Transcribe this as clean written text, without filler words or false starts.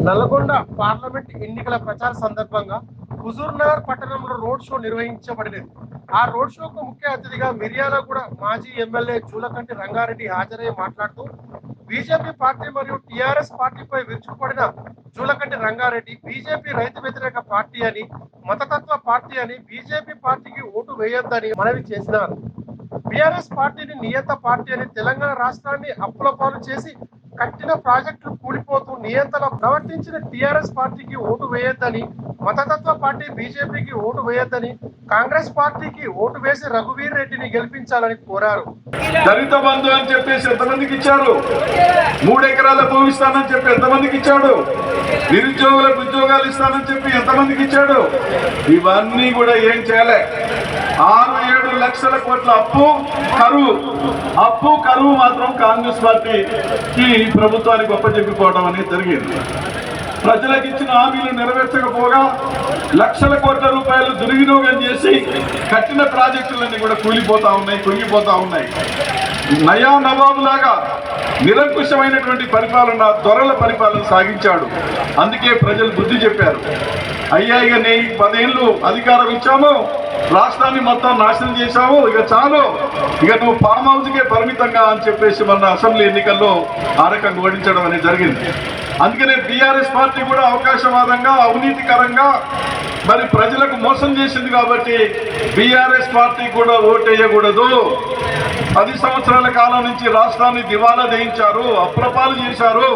Nalgonda parliament ఎన్నికల ప్రచార సందర్భంగా హుజూర్నగర్ పట్టణంలో రోడ్ షో నిర్వహించబడినది. ఆ రోడ్ షోకు ముఖ్య అతిథిగా మిర్యాలగూడ మాజీ ఎమ్మెల్యే జూలకంటి రంగారెడ్డి హాజరై మాట్లాడుతూ బీజేపీ పార్టీ మరియు టీఆర్ఎస్ పార్టీపై విరుచుకుపడిన జూలకంటి రంగారెడ్డి బీజేపీ రైతు వ్యతిరేక పార్టీ అని, మతతత్వ పార్టీ అని, బీజేపీ పార్టీకి ఓటు వేయొద్దని మనవి చేసినారు. బీఆర్ఎస్ పార్టీని నియంత పార్టీ అని, తెలంగాణ రాష్ట్రాన్ని అప్పుల పాలు చేసి కట్టిన ప్రాజెక్టులు కూలిపోతూ నియంతలో ప్రవర్తించిన టీఆర్ఎస్ పార్టీకి ఓటు వేయొద్దని, మతతత్వ పార్టీ బీజేపీకి ఓటు వేయొద్దని, కాంగ్రెస్ పార్టీకి ఓటు వేసి రఘువీర్ రెడ్డిని గెలిపించాలని కోరారు. దళిత బంధు అని చెప్పేసి ఎంతమందికి ఇచ్చారు? 3 ఎకరాల భూమి ఇస్తానని చెప్పి ఎంతమందికి ఇచ్చాడు? నిరుద్యోగులకు ఉద్యోగాలు ఇస్తానని చెప్పి ఎంతమందికి ఇచ్చాడు? ఇవన్నీ కూడా ఏం చేయలే. 6-7 లక్షల కోట్ల అప్పు కరువు మాత్రం కాంగ్రెస్ పార్టీకి ప్రభుత్వానికి గొప్పచెప్పిపోవడం అనేది జరిగింది. ప్రజలకు ఇచ్చిన హామీలు నెరవేర్చకపోగా లక్షల కోట్ల రూపాయలు దుర్వినియోగం చేసి కట్టిన ప్రాజెక్టులన్నీ కూడా కూలిపోతా ఉన్నాయి, కుంగిపోతా ఉన్నాయి. నయా నవాబు లాగా నిరంకుశమైనటువంటి పరిపాలన, దొరల పరిపాలన సాగించాడు. అందుకే ప్రజలు బుద్ధి చెప్పారు. అయ్యా ఇక నీ 10 ఏళ్ళు అధికారం ఇచ్చాము, రాష్ట్రాన్ని మొత్తం నాశనం చేశావు, ఇక చాలు, ఇక నువ్వు ఫామ్ హౌస్కే పరిమితంగా అని చెప్పేసి మన అసెంబ్లీ ఎన్నికల్లో ఆ రకంగా ఓడించడం అనేది జరిగింది. అందుకనే బీఆర్ఎస్ పార్టీ కూడా అవకాశవాదంగా, అవినీతికరంగా మరి ప్రజలకు మోసం చేసింది. కాబట్టి బీఆర్ఎస్ పార్టీ కూడా ఓటేయకూడదు. 10 సంవత్సరాల కాలం నుంచి రాష్ట్రాన్ని దివాలా దేయించారు, అప్రపాలు చేశారు.